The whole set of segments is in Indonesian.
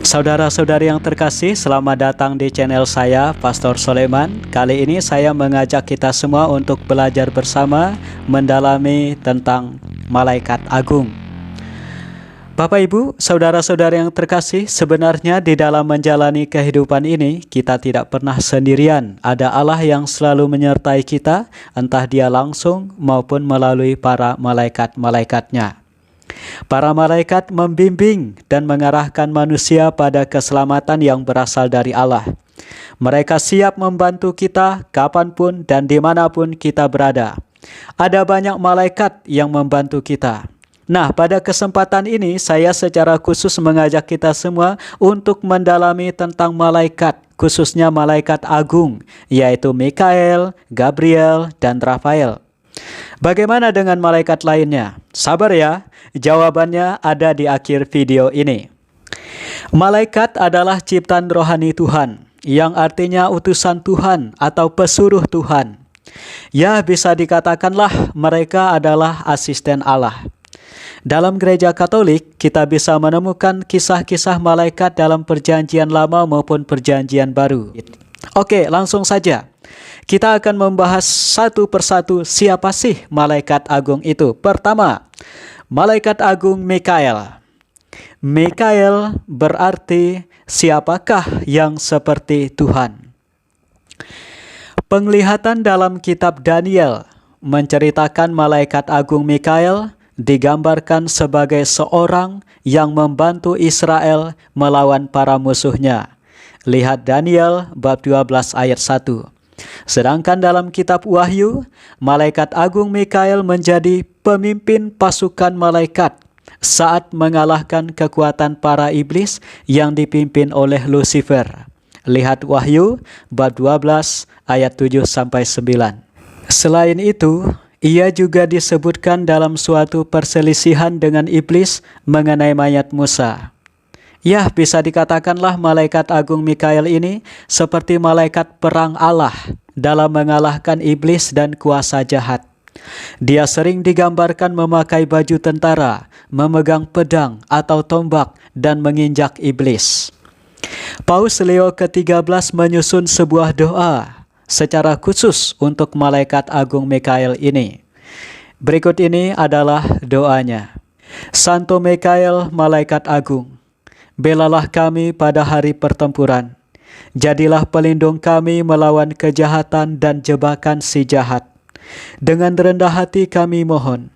Saudara-saudari yang terkasih, selamat datang di channel saya, Pastor Soleman. Kali ini saya mengajak kita semua untuk belajar bersama mendalami tentang malaikat agung. Bapak Ibu, saudara-saudari yang terkasih, sebenarnya di dalam menjalani kehidupan ini, kita tidak pernah sendirian. Ada Allah yang selalu menyertai kita, entah dia langsung maupun melalui para malaikat-malaikatnya. Para malaikat membimbing dan mengarahkan manusia pada keselamatan yang berasal dari Allah. Mereka siap membantu kita kapanpun dan dimanapun kita berada. Ada banyak malaikat yang membantu kita. Nah, pada kesempatan ini saya secara khusus mengajak kita semua untuk mendalami tentang malaikat, khususnya malaikat agung, yaitu Mikael, Gabriel, dan Rafael. Bagaimana dengan malaikat lainnya? Sabar ya, jawabannya ada di akhir video ini. Malaikat adalah ciptaan rohani Tuhan, yang artinya utusan Tuhan atau pesuruh Tuhan. Ya, bisa dikatakanlah mereka adalah asisten Allah. Dalam gereja Katolik, kita bisa menemukan kisah-kisah malaikat dalam Perjanjian Lama maupun Perjanjian Baru. Oke, langsung saja. Kita akan membahas satu persatu siapa sih malaikat agung itu. Pertama, malaikat agung Mikael. Mikael berarti siapakah yang seperti Tuhan. Penglihatan dalam kitab Daniel menceritakan malaikat agung Mikael digambarkan sebagai seorang yang membantu Israel melawan para musuhnya. Lihat Daniel bab 12 ayat 1. Sedangkan dalam kitab Wahyu, malaikat agung Mikael menjadi pemimpin pasukan malaikat saat mengalahkan kekuatan para iblis yang dipimpin oleh Lucifer. Lihat Wahyu bab 12 ayat 7-9. Selain itu, ia juga disebutkan dalam suatu perselisihan dengan iblis mengenai mayat Musa. Ya, bisa dikatakanlah malaikat agung Mikael ini seperti malaikat perang Allah dalam mengalahkan iblis dan kuasa jahat. Dia sering digambarkan memakai baju tentara, memegang pedang atau tombak, dan menginjak iblis. Paus Leo ke-13 menyusun sebuah doa secara khusus untuk malaikat agung Mikael ini. Berikut ini adalah doanya. Santo Mikael, malaikat agung, belalah kami pada hari pertempuran. Jadilah pelindung kami melawan kejahatan dan jebakan si jahat. Dengan rendah hati kami mohon,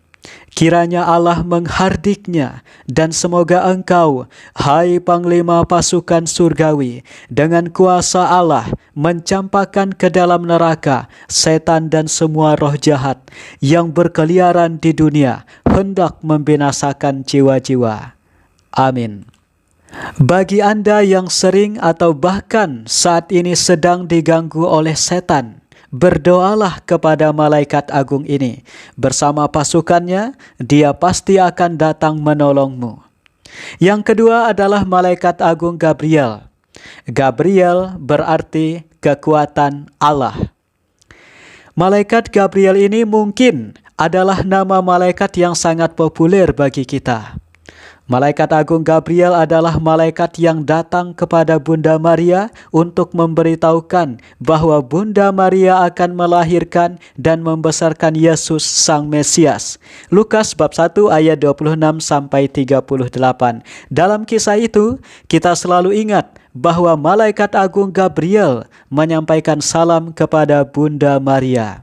kiranya Allah menghardiknya, dan semoga engkau, hai Panglima pasukan surgawi, dengan kuasa Allah mencampakkan ke dalam neraka setan dan semua roh jahat yang berkeliaran di dunia, hendak membinasakan jiwa-jiwa. Amin. Bagi Anda yang sering atau bahkan saat ini sedang diganggu oleh setan, berdoalah kepada malaikat agung ini. Bersama pasukannya, dia pasti akan datang menolongmu. Yang kedua adalah malaikat agung Gabriel. Gabriel berarti kekuatan Allah. Malaikat Gabriel ini mungkin adalah nama malaikat yang sangat populer bagi kita. Malaikat agung Gabriel adalah malaikat yang datang kepada Bunda Maria untuk memberitahukan bahwa Bunda Maria akan melahirkan dan membesarkan Yesus Sang Mesias. Lukas bab 1 ayat 26-38. Dalam kisah itu, kita selalu ingat bahwa malaikat agung Gabriel menyampaikan salam kepada Bunda Maria.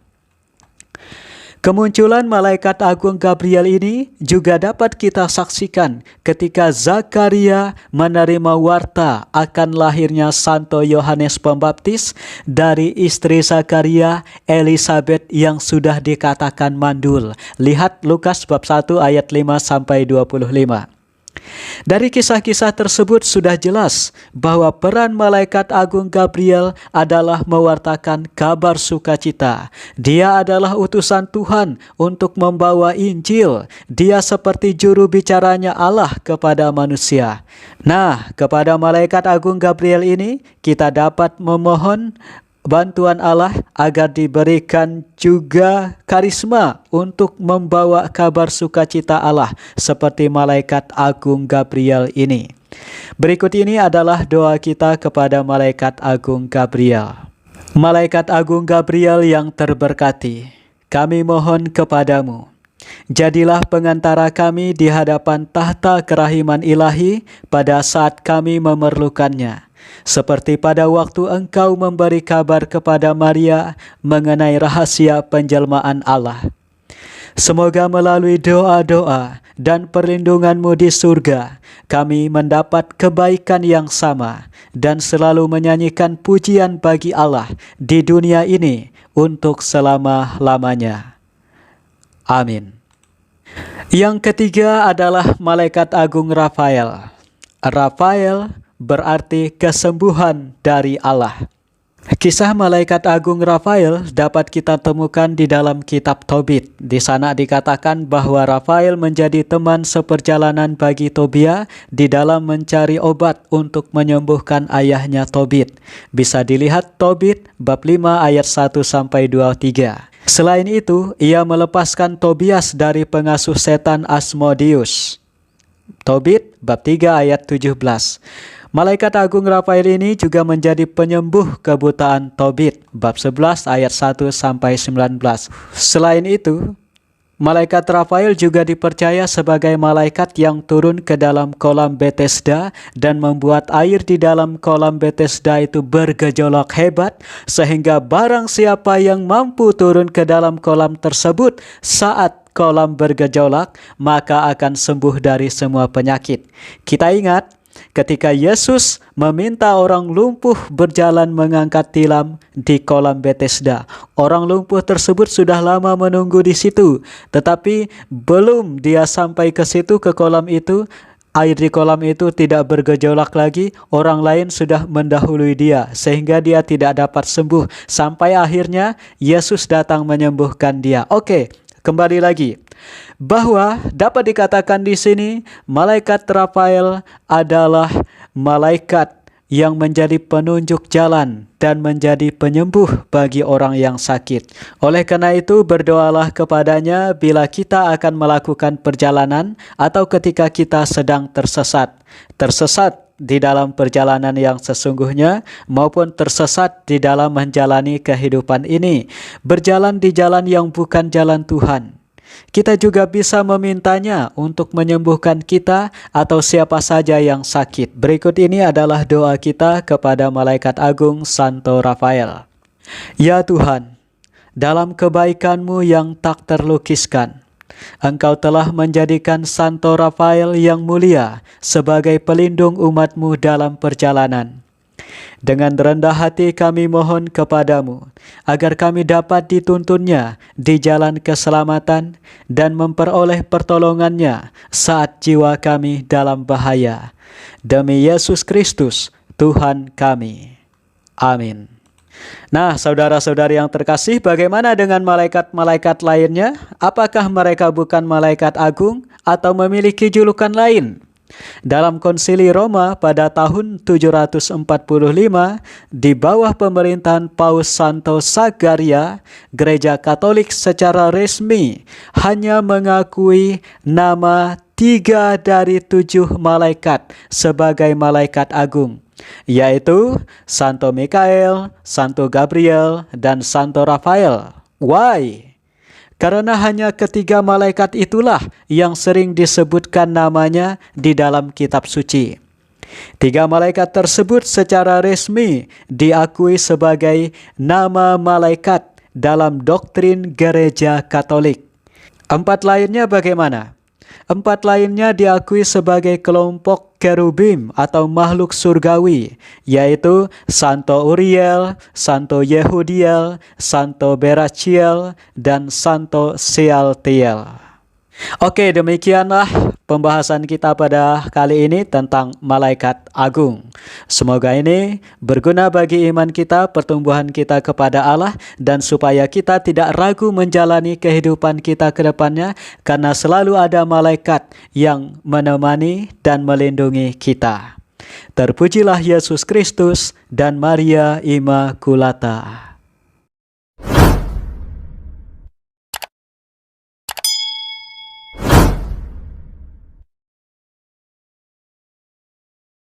Kemunculan malaikat agung Gabriel ini juga dapat kita saksikan ketika Zakaria menerima warta akan lahirnya Santo Yohanes Pembaptis dari istri Zakaria, Elisabet, yang sudah dikatakan mandul. Lihat Lukas bab 1 ayat 5-25. Dari kisah-kisah tersebut sudah jelas bahwa peran malaikat agung Gabriel adalah mewartakan kabar sukacita. Dia adalah utusan Tuhan untuk membawa Injil. Dia seperti juru bicaranya Allah kepada manusia. Nah, kepada malaikat agung Gabriel ini kita dapat memohon bantuan Allah agar diberikan juga karisma untuk membawa kabar sukacita Allah seperti malaikat agung Gabriel ini. Berikut ini adalah doa kita kepada Malaikat Agung Gabriel. Malaikat Agung Gabriel yang terberkati, kami mohon kepadamu, jadilah pengantara kami di hadapan tahta kerahiman ilahi pada saat kami memerlukannya. Seperti pada waktu engkau memberi kabar kepada Maria mengenai rahasia penjelmaan Allah. Semoga melalui doa-doa dan perlindungan-Mu di surga, kami mendapat kebaikan yang sama dan selalu menyanyikan pujian bagi Allah di dunia ini untuk selama-lamanya. Amin. Yang ketiga adalah Malaikat Agung Rafael. Rafael berarti kesembuhan dari Allah. Kisah Malaikat Agung Rafael dapat kita temukan di dalam kitab Tobit. Di sana dikatakan bahwa Rafael menjadi teman seperjalanan bagi Tobia di dalam mencari obat untuk menyembuhkan ayahnya Tobit. Bisa dilihat Tobit bab 5 ayat 1-23. Selain itu, ia melepaskan Tobias dari pengasuh setan Asmodeus. Tobit bab 3 ayat 17. Malaikat Agung Rafael ini juga menjadi penyembuh kebutaan Tobit bab 11 ayat 1-19. Selain itu, Malaikat Rafael juga dipercaya sebagai malaikat yang turun ke dalam kolam Bethesda dan membuat air di dalam kolam Bethesda itu bergejolak hebat, sehingga barang siapa yang mampu turun ke dalam kolam tersebut saat kolam bergejolak, maka akan sembuh dari semua penyakit. Kita ingat, ketika Yesus meminta orang lumpuh berjalan mengangkat tilam di kolam Bethesda, orang lumpuh tersebut sudah lama menunggu di situ, tetapi belum dia sampai ke situ, ke kolam itu, air di kolam itu tidak bergejolak lagi, orang lain sudah mendahului dia, sehingga dia tidak dapat sembuh, sampai akhirnya Yesus datang menyembuhkan dia. Oke, kembali lagi, bahwa dapat dikatakan di sini Malaikat Rafael adalah malaikat yang menjadi penunjuk jalan dan menjadi penyembuh bagi orang yang sakit. Oleh karena itu, berdoalah kepadanya bila kita akan melakukan perjalanan atau ketika kita sedang tersesat di dalam perjalanan yang sesungguhnya maupun tersesat di dalam menjalani kehidupan ini, berjalan di jalan yang bukan jalan Tuhan. Kita juga bisa memintanya untuk menyembuhkan kita atau siapa saja yang sakit. Berikut ini adalah doa kita kepada Malaikat Agung Santo Rafael. Ya Tuhan, dalam kebaikan-Mu yang tak terlukiskan, Engkau telah menjadikan Santo Rafael yang mulia sebagai pelindung umat-Mu dalam perjalanan. Dengan rendah hati kami mohon kepadamu, agar kami dapat dituntunnya di jalan keselamatan dan memperoleh pertolongannya saat jiwa kami dalam bahaya. Demi Yesus Kristus, Tuhan kami. Amin. Nah, saudara-saudari yang terkasih, bagaimana dengan malaikat-malaikat lainnya? Apakah mereka bukan malaikat agung atau memiliki julukan lain? Dalam Konsili Roma pada tahun 745, di bawah pemerintahan Paus Santo Sagaria, Gereja Katolik secara resmi hanya mengakui nama 3 dari 7 malaikat sebagai malaikat agung, yaitu Santo Mikael, Santo Gabriel, dan Santo Rafael. Why? Karena hanya ketiga malaikat itulah yang sering disebutkan namanya di dalam kitab suci. 3 malaikat tersebut secara resmi diakui sebagai nama malaikat dalam doktrin Gereja Katolik. 4 lainnya bagaimana? 4 lainnya diakui sebagai kelompok kerubim atau makhluk surgawi, yaitu Santo Uriel, Santo Yehudiel, Santo Berachiel, dan Santo Sealtiel. Oke, demikianlah pembahasan kita pada kali ini tentang malaikat agung. Semoga ini berguna bagi iman kita, pertumbuhan kita kepada Allah, dan supaya kita tidak ragu menjalani kehidupan kita ke depannya, karena selalu ada malaikat yang menemani dan melindungi kita. Terpujilah Yesus Kristus dan Maria Immaculata.